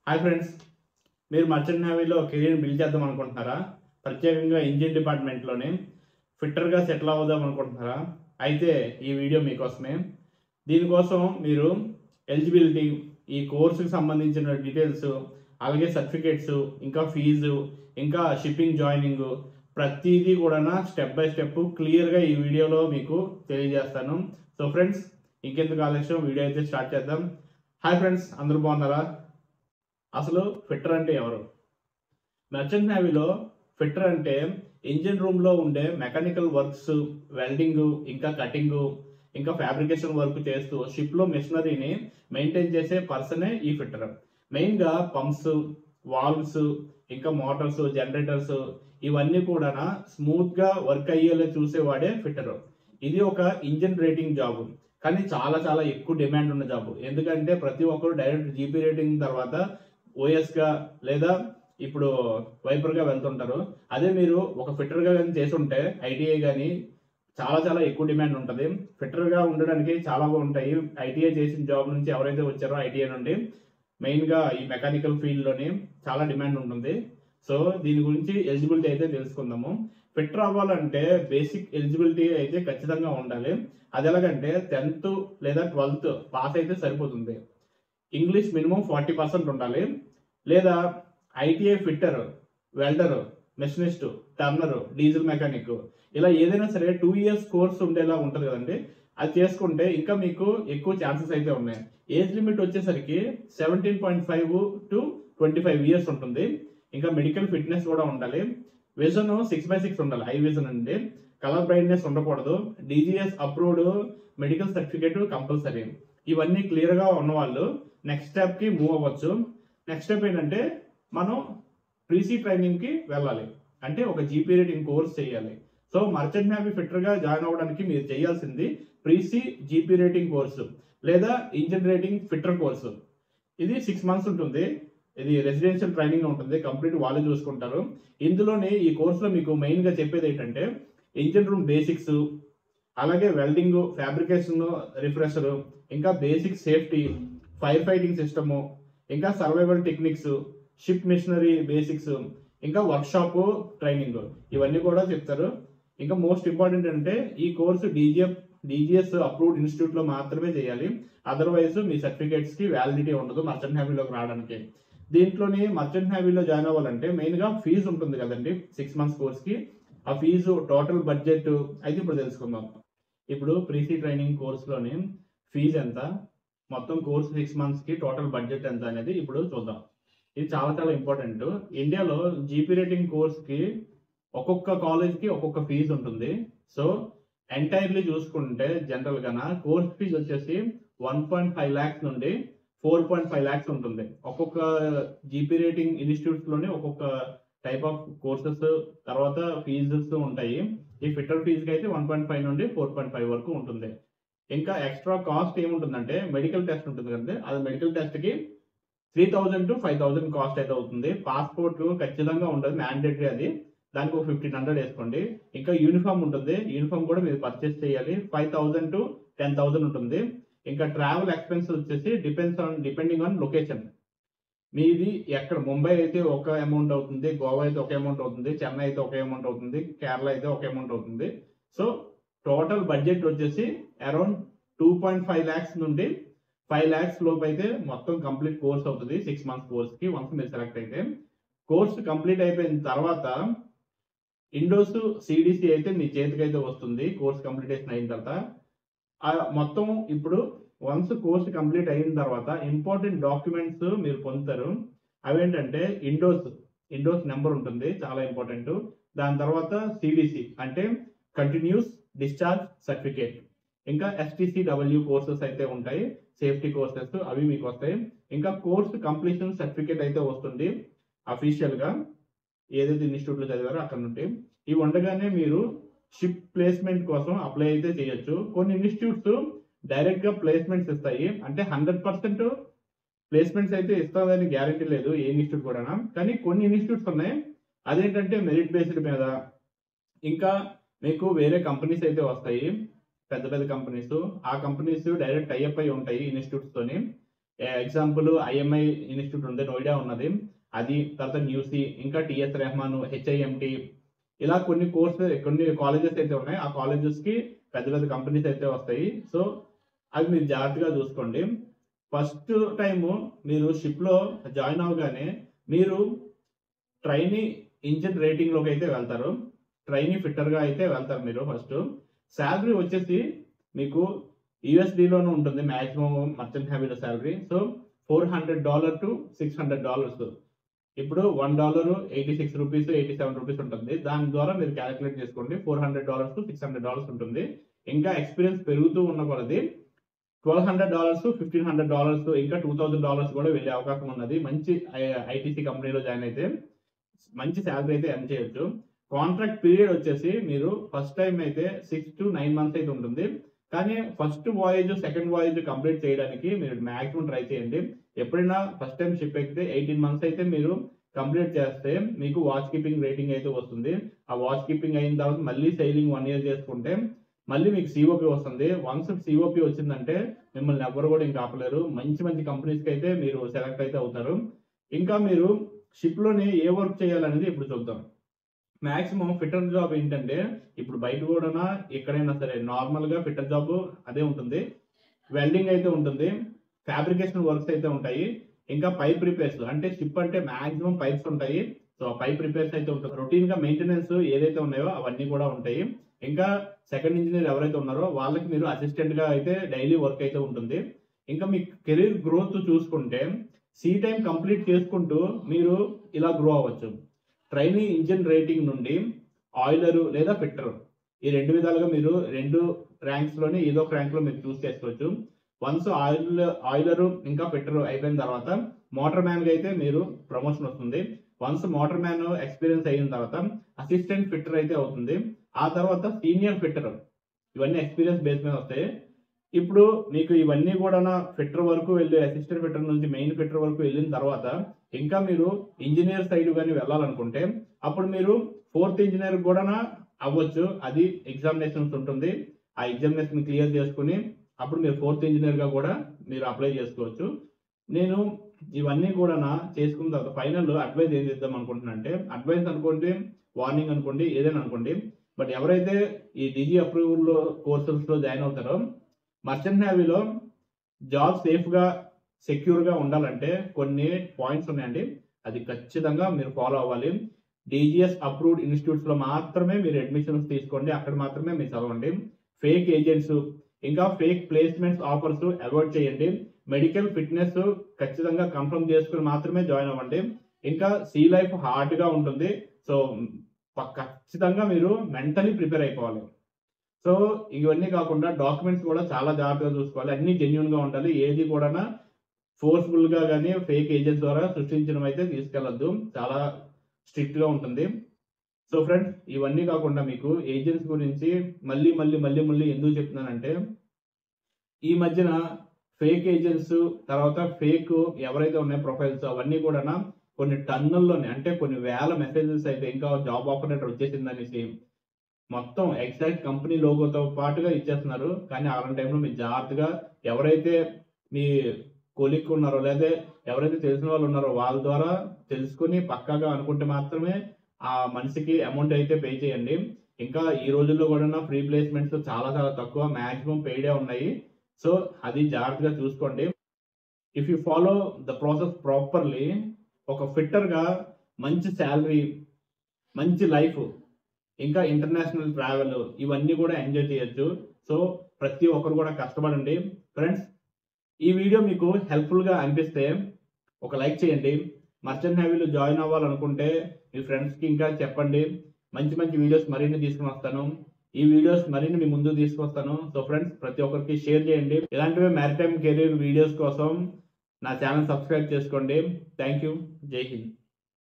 Hi friends, మీరు merchant నేవీలో career build చేద్దాం అనుకుంటున్నారా? ప్రత్యేకంగా ఇంజిన్ డిపార్ట్మెంట్లోనే ఫిట్టర్గా సెటిల్ అవుదాం అనుకుంటున్నారా? అయితే ఈ వీడియో మీకోసమే. దీనికోసం మీరు ఎలిజిబిలిటీ, ఈ కోర్సుకి సంబంధించిన డీటెయిల్స్, అలాగే సర్టిఫికేట్స్, ఇంకా ఫీజు, ఇంకా షిప్పింగ్ జాయినింగ్, ప్రతిదీ కూడా స్టెప్ బై స్టెప్ క్లియర్గా ఈ వీడియోలో మీకు తెలియజేస్తాను. సో ఫ్రెండ్స్, ఇంకెందుకు ఆలస్యం, వీడియో అయితే స్టార్ట్ చేద్దాం. హాయ్ ఫ్రెండ్స్, అందరూ బాగున్నారా? అసలు ఫిట్టర్ అంటే ఎవరు? మర్చెంట్ నేవీలో ఫిట్టర్ అంటే ఇంజిన్ రూమ్లో ఉండే మెకానికల్ వర్క్స్, వెల్డింగ్, ఇంకా కటింగ్, ఇంకా ఫ్యాబ్రికేషన్ వర్క్ చేస్తూ షిప్లో మిషనరీని మెయింటైన్ చేసే పర్సనే ఈ ఫిట్టర్. మెయిన్గా పంప్స్, వాల్వ్స్, ఇంకా మోటార్స్, జనరేటర్స్, ఇవన్నీ కూడా స్మూత్గా వర్క్ అయ్యేలా చూసేవాడే ఫిట్టర్. ఇది ఒక ఇంజిన్ రేటింగ్ జాబ్, కానీ చాలా చాలా ఎక్కువ డిమాండ్ ఉన్న జాబ్. ఎందుకంటే ప్రతి ఒక్కరు డైరెక్ట్ జీపీ రేటింగ్ తర్వాత ఓఎస్గా లేదా ఇప్పుడు వైపర్గా వెళ్తుంటారు. అదే మీరు ఒక ఫిట్టర్గా కానీ చేసుంటే ఐటీఐ కానీ చాలా చాలా ఎక్కువ డిమాండ్ ఉంటుంది. ఫిట్టర్గా ఉండడానికి చాలా బాగుంటాయి. ఐటీఐ చేసిన జాబ్ నుంచి ఎవరైతే వచ్చారో ఐటీఐ నుండి మెయిన్గా ఈ మెకానికల్ ఫీల్డ్లోని చాలా డిమాండ్ ఉంటుంది. సో దీని గురించి ఎలిజిబిలిటీ అయితే తెలుసుకుందాము. ఫిట్టర్ అవ్వాలంటే బేసిక్ ఎలిజిబిలిటీ అయితే ఖచ్చితంగా ఉండాలి. అది ఎలాగంటే 10th లేదా 12th పాస్ అయితే సరిపోతుంది. ఇంగ్లీష్ మినిమం 40% ఉండాలి. లేదా ITI fitter, welder, machinist, Turner, diesel mechanic, ఇలా ఏదైనా సరే 2 years కోర్స్ ఉండేలా ఉంటుంది కదండి. అది చేసుకుంటే ఇంకా మీకు ఎక్కువ ఛాన్సెస్ అయితే ఉన్నాయి. ఏజ్ లిమిట్ వచ్చేసరికి 17.5 to 25 years ఉంటుంది. ఇంకా మెడికల్ ఫిట్నెస్ కూడా ఉండాలి. విజన్ 6/6 ఉండాలి, ఐ విజన్ అండి. కలర్ బ్రైట్నెస్ ఉండకూడదు. DGS approved medical certificate compulsory. ఇవన్నీ క్లియర్గా ఉన్నవాళ్ళు నెక్స్ట్ స్టెప్కి మూవ్ అవ్వచ్చు. నెక్స్ట్ స్టెప్ ఏంటంటే మనం ప్రీసీ ట్రైనింగ్కి వెళ్ళాలి. అంటే ఒక జీపీ రేటింగ్ కోర్స్ చేయాలి. సో మర్చెంట్ నేవీ ఫిట్టర్గా జాయిన్ అవ్వడానికి మీరు చేయాల్సింది ప్రీసీ జీపీ రేటింగ్ కోర్సు లేదా ఇంజిన్ రేటింగ్ ఫిట్టర్ కోర్సు. ఇది 6 months ఉంటుంది. ఇది రెసిడెన్షియల్ ట్రైనింగ్ ఉంటుంది, కంప్లీట్ వాళ్ళే చూసుకుంటారు. ఇందులోనే ఈ కోర్సులో మీకు మెయిన్గా చెప్పేది ఏంటంటే ఇంజిన్ రూమ్ బేసిక్స్, అలాగే వెల్డింగ్, ఫ్యాబ్రికేషన్, రిఫ్రెషర్, ఇంకా basic safety, fire fighting system, ఇంకా survival techniques, ship machinery basics, ఇంకా వర్క్షాప్ ట్రైనింగ్, ఇవన్నీ కూడా చెప్తారు. ఇంకా మోస్ట్ ఇంపార్టెంట్ అంటే ఈ కోర్సు డీజీఎస్ అప్రూవ్డ్ ఇన్స్టిట్యూట్లో మాత్రమే చేయాలి. అదర్వైజ్ మీ సర్టిఫికేట్స్కి వ్యాలిడిటీ ఉండదు మర్చెంట్ నేవీలోకి రావడానికి. దీంట్లోని మర్చెంట్ నేవీలో జాయిన్ అవ్వాలంటే మెయిన్గా ఫీజు ఉంటుంది కదండి. 6 months కోర్స్కి ఆ ఫీజు టోటల్ బడ్జెట్ అయితే ఇప్పుడు తెలుసుకుందాం. ఇప్పుడు ప్రీసీ ట్రైనింగ్ కోర్సులోని ఫీజు ఎంత, మొత్తం కోర్సు 6 monthsకి టోటల్ బడ్జెట్ ఎంత అనేది ఇప్పుడు చూద్దాం. ఇది చాలా చాలా ఇంపార్టెంట్. ఇండియాలో జీపీ రేటింగ్ కోర్స్కి ఒక్కొక్క కాలేజ్కి ఒక్కొక్క ఫీజు ఉంటుంది. సో ఎంటైర్లీ చూసుకుంటే జనరల్గా కోర్స్ ఫీజు వచ్చేసి 1.5 lakhs నుండి 4.5 lakhs ఉంటుంది. ఒక్కొక్క జీపీ రేటింగ్ ఇన్స్టిట్యూట్స్లోనే ఒక్కొక్క టైప్ ఆఫ్ కోర్సెస్ తర్వాత ఫీజెస్ ఉంటాయి. ఈ ఫిట్టర్ ఫీజుకి అయితే 1.5 నుండి 4.5 వరకు ఉంటుంది. ఇంకా ఎక్స్ట్రా కాస్ట్ ఏముంటుందంటే మెడికల్ టెస్ట్ ఉంటుంది కదండి. అది మెడికల్ టెస్ట్కి 3,000 to 5,000 కాస్ట్ అయితే అవుతుంది. పాస్పోర్ట్ ఖచ్చితంగా ఉంటుంది, మ్యాండేటరీ. అది దానికి ఒక 1,500 వేసుకోండి. ఇంకా యూనిఫామ్ ఉంటుంది, యూనిఫామ్ కూడా మీరు పర్చేస్ చేయాలి. 5,000 to 10,000 ఉంటుంది. ఇంకా ట్రావెల్ ఎక్స్పెన్స్ వచ్చేసి డిపెండింగ్ ఆన్ లొకేషన్. మీది ఎక్కడ, ముంబై అయితే ఒక అమౌంట్ అవుతుంది, గోవా అయితే ఒక అమౌంట్ అవుతుంది, చెన్నై అయితే ఒక అమౌంట్ అవుతుంది, కేరళ అయితే ఒక అమౌంట్ అవుతుంది. సో టోటల్ బడ్జెట్ వచ్చేసి అరౌండ్ 2.5 lakhs నుండి 5 lakhs లోపు అయితే మొత్తం కంప్లీట్ కోర్స్ అవుతుంది 6 months కోర్స్కి. వన్స్ మీరు సెలెక్ట్ అయితే కోర్స్ కంప్లీట్ అయిపోయిన తర్వాత ఇండోస్ సిడిసి అయితే మీ చేతికి అయితే వస్తుంది కోర్స్ కంప్లీటేషన్ అయిన తర్వాత. మొత్తం ఇప్పుడు వన్స్ కోర్స్ కంప్లీట్ అయిన తర్వాత ఇంపార్టెంట్ డాక్యుమెంట్స్ మీరు పొందుతారు. అవేంటంటే ఇండోస్ నెంబర్ ఉంటుంది, చాలా ఇంపార్టెంట్. దాని తర్వాత సిడిసి అంటే కంటిన్యూస్ డిశ్చార్జ్ సర్టిఫికేట్. ఇంకా ఎస్టీసీడబ్ల్యూ కోర్సెస్ అయితే ఉంటాయి, సేఫ్టీ కోర్సెస్, అవి మీకు వస్తాయి. ఇంకా కోర్స్ కంప్లీషన్ సర్టిఫికేట్ అయితే వస్తుంది అఫీషియల్గా, ఏదైతే ఇన్స్టిట్యూట్లో చదివారో అక్కడ నుండి. ఇవి ఉండగానే మీరు షిప్ ప్లేస్మెంట్ కోసం అప్లై అయితే చేయొచ్చు. కొన్ని ఇన్స్టిట్యూట్స్ డైరెక్ట్గా ప్లేస్మెంట్స్ ఇస్తాయి, అంటే 100% ప్లేస్మెంట్స్ అయితే ఇస్తుందని గ్యారంటీ లేదు ఏ ఇన్స్టిట్యూట్ కూడా. కానీ కొన్ని ఇన్స్టిట్యూట్స్ ఉన్నాయి, అదేంటంటే మెరిట్ బేస్డ్ మీద. ఇంకా మీకు వేరే కంపెనీస్ అయితే వస్తాయి, పెద్ద పెద్ద కంపెనీస్. ఆ కంపెనీస్ డైరెక్ట్ టైఅప్ అయి ఉంటాయి ఇన్స్టిట్యూట్స్తోని. ఎగ్జాంపుల్ ఐఎంఐ ఇన్స్టిట్యూట్ ఉంది, నోయిడా ఉన్నది, అది, తర్వాత న్యూసీ, ఇంకా టిఎస్ రెహమాన్, హెచ్ఐఎంటి, ఇలా కొన్ని కాలేజెస్ అయితే ఉన్నాయి. ఆ కాలేజెస్కి పెద్ద పెద్ద కంపెనీస్ అయితే వస్తాయి. సో అవి మీరు జాగ్రత్తగా చూసుకోండి. ఫస్ట్ టైము మీరు షిప్లో జాయిన్ అవగానే మీరు ట్రైనీ ఇంజిన్ రేటింగ్లోకి అయితే వెళ్తారు, ట్రైనీ ఫిట్టర్గా అయితే వెళ్తారు మీరు. ఫస్ట్ శాలరీ వచ్చేసి మీకు యూఎస్డీలోనే ఉంటుంది మ్యాక్సిమం మర్చెంట్ నేవీలో శాలరీ. So $400 to $600. ఇప్పుడు $1 86 రూపీస్ 87 రూపీస్ ఉంటుంది. దాని ద్వారా మీరు క్యాలిక్యులేట్ చేసుకోండి. $400 to $600 ఉంటుంది. ఇంకా ఎక్స్పీరియన్స్ పెరుగుతూ ఉన్న కొలది $1,200 to $1,500 ఇంకా $2,000 కూడా వెళ్ళే అవకాశం ఉన్నది. మంచి ఐటీసీ కంపెనీలో జాయిన్ అయితే మంచి శాలరీ అయితే ఎర్న్ చేయొచ్చు. కాంట్రాక్ట్ పీరియడ్ వచ్చేసి మీరు ఫస్ట్ టైం అయితే 6 to 9 months అయితే ఉంటుంది. కానీ first voyage second voyage complete చేయడానికి మీరు మాక్సిమం ట్రై చేయండి. ఎప్పుడైనా ఫస్ట్ టైం షిప్ ఎక్కితే 18 months అయితే మీరు కంప్లీట్ చేస్తే మీకు వాచ్ కీపింగ్ రేటింగ్ అయితే వస్తుంది. ఆ వాచ్ కీపింగ్ అయిన తర్వాత మళ్ళీ సైలింగ్ 1 year చేసుకుంటే మళ్ళీ మీకు సిఓపి వస్తుంది. వన్స్ సిఓపి వచ్చిందంటే మిమ్మల్ని ఎవరు కూడా ఇంకా ఆపలేరు. మంచి మంచి కంపెనీస్కి అయితే మీరు సెలెక్ట్ అయితే అవుతారు. ఇంకా మీరు షిప్లోని ఏ వర్క్ చేయాలనేది ఇప్పుడు చూద్దాం. మాక్సిమం ఫిట్టర్ జాబ్ ఏంటంటే ఇప్పుడు బయట కూడా ఎక్కడైనా సరే నార్మల్గా ఫిట్టర్ జాబ్ అదే ఉంటుంది. వెల్డింగ్ అయితే ఉంటుంది, ఫ్యాబ్రికేషన్ వర్క్స్ అయితే ఉంటాయి, ఇంకా పైప్ రిపేర్స్, అంటే షిప్ అంటే మాక్సిమం పైప్స్ ఉంటాయి. సో పైప్ రిపేర్స్ అయితే ఉంటుంది. రొటీన్గా మెయింటెనెన్స్ ఏదైతే ఉన్నాయో అవన్నీ కూడా ఉంటాయి. ఇంకా సెకండ్ ఇంజనీర్ ఎవరైతే ఉన్నారో వాళ్ళకి మీరు అసిస్టెంట్గా అయితే డైలీ వర్క్ అయితే ఉంటుంది. ఇంకా మీ కెరీర్ గ్రోత్ చూసుకుంటే సీ టైం కంప్లీట్ చేసుకుంటూ మీరు ఇలా గ్రో అవ్వచ్చు. ట్రైనీ ఇంజిన్ రేటింగ్ నుండి ఆయిలరు లేదా ఫిట్టర్, ఈ 2 విధాలుగా మీరు 2 ర్యాంక్స్లోనే ఏదో ఒక ర్యాంక్లో మీరు చూస్ చేసుకోవచ్చు. వన్స్ ఆయిలరు ఇంకా ఫిట్టర్ అయిపోయిన తర్వాత మోటార్ మ్యాన్గా అయితే మీరు ప్రమోషన్ వస్తుంది. వన్స్ మోటార్ మ్యాన్ ఎక్స్పీరియన్స్ అయిన తర్వాత అసిస్టెంట్ ఫిట్టర్ అయితే అవుతుంది. ఆ తర్వాత సీనియర్ ఫిట్టర్. ఇవన్నీ ఎక్స్పీరియన్స్ బేస్ మీద వస్తాయి. ఇప్పుడు మీకు ఇవన్నీ కూడా ఫిట్టర్ వరకు వెళ్ళి అసిస్టెంట్ ఫిట్టర్ నుంచి మెయిన్ ఫిట్టర్ వరకు వెళ్ళిన తర్వాత ఇంకా మీరు ఇంజనీర్ సైడ్ కానీ వెళ్ళాలనుకుంటే అప్పుడు మీరు 4th ఇంజనీర్ కూడా అవ్వచ్చు. అది ఎగ్జామినేషన్స్ ఉంటుంది. ఆ ఎగ్జామినేషన్ క్లియర్ చేసుకుని అప్పుడు మీరు 4th ఇంజనీర్గా కూడా మీరు అప్లై చేసుకోవచ్చు. నేను ఇవన్నీ కూడా చేసుకున్న తర్వాత ఫైనల్ అడ్వైజ్ ఏం చేద్దాం అనుకుంటున్నా అంటే, అడ్వైజ్ అనుకోండి, వార్నింగ్ అనుకోండి, ఏదైనా అనుకోండి, బట్ ఎవరైతే ఈ డీజీ అప్రూవల్ కోర్సెస్లో జాయిన్ అవుతారో మర్చెంట్ నేవీలో జాబ్ సేఫ్గా సెక్యూర్గా ఉండాలంటే కొన్ని పాయింట్స్ ఉన్నాయండి. అది ఖచ్చితంగా మీరు ఫాలో అవ్వాలి. డీజీఎస్ అప్రూవ్డ్ ఇన్స్టిట్యూట్స్లో మాత్రమే మీరు అడ్మిషన్స్ తీసుకోండి, అక్కడ మాత్రమే మీరు చదవండి. ఫేక్ ఏజెంట్స్ ఇంకా ఫేక్ ప్లేస్మెంట్స్ ఆఫర్స్ అవాయిడ్ చేయండి. మెడికల్ ఫిట్నెస్ ఖచ్చితంగా కన్ఫర్మ్ చేసుకుని మాత్రమే జాయిన్ అవ్వండి. ఇంకా సీ లైఫ్ హార్డ్గా ఉంటుంది. సో ఖచ్చితంగా మీరు మెంటలీ ప్రిపేర్ అయిపోవాలి. సో ఇవన్నీ కాకుండా డాక్యుమెంట్స్ కూడా చాలా జాగ్రత్తగా చూసుకోవాలి. అన్ని జెన్యున్గా ఉండాలి. ఏది కూడా ఫోర్స్ఫుల్గా కానీ ఫేక్ ఏజెంట్స్ ద్వారా సృష్టించడం అయితే తీసుకెళ్లొద్దు. చాలా స్ట్రిక్ట్గా ఉంటుంది. సో ఫ్రెండ్స్, ఇవన్నీ కాకుండా మీకు ఏజెంట్స్ గురించి మళ్ళీ ఎందుకు చెప్తున్నానంటే, ఈ మధ్యన ఫేక్ ఏజెంట్స్ తర్వాత ఫేక్ ఎవరైతే ఉన్నాయో ప్రొఫైల్స్ అవన్నీ కూడా కొన్ని టన్నుల్లోనే, అంటే కొన్ని వేల మెసేజెస్ అయితే ఇంకా జాబ్ ఆఫర్ లెటర్ వచ్చేసిందనేసి మొత్తం ఎగ్జాక్ట్ కంపెనీ లోగోతో పాటుగా ఇచ్చేస్తున్నారు. కానీ అలాంటి టైంలో మీరు జాగ్రత్తగా ఎవరైతే మీ కొలిక్ ఉన్నారో లేదా ఎవరైతే తెలిసిన వాళ్ళు ఉన్నారో వాళ్ళ ద్వారా తెలుసుకుని పక్కాగా అనుకుంటే మాత్రమే ఆ మనిషికి అమౌంట్ అయితే పే చేయండి. ఇంకా ఈ రోజుల్లో కూడా ఫ్రీ ప్లేస్మెంట్స్ చాలా తక్కువ, మ్యాక్సిమం పెయిడే ఉన్నాయి. సో అది జాగ్రత్తగా చూసుకోండి. If you follow the process properly, ఒక ఫిట్టర్గా మంచి శాలరీ, మంచి లైఫ్, ఇంకా ఇంటర్నేషనల్ ట్రావెల్ ఇవన్నీ కూడా ఎంజాయ్ చేయొచ్చు. సో ప్రతి ఒక్కరు కూడా కష్టపడండి. ఫ్రెండ్స్, ఈ వీడియో మీకు హెల్ప్ఫుల్గా అనిపిస్తే ఒక లైక్ చేయండి. మర్చెంట్ నేవీలో జాయిన్ అవ్వాలనుకుంటే మీ ఫ్రెండ్స్కి ఇంకా చెప్పండి. మంచి వీడియోస్ మరిన్ని తీసుకుని వస్తాను. ఈ వీడియోస్ మరిన్ని మీ ముందు తీసుకొస్తాను. సో ఫ్రెండ్స్, ప్రతి ఒక్కరికి షేర్ చేయండి. ఇలాంటివి మ్యారిటైమ్ కెరీర్ వీడియోస్ కోసం నా ఛానల్ సబ్స్క్రైబ్ చేసుకోండి. Thank you. జై హింద్.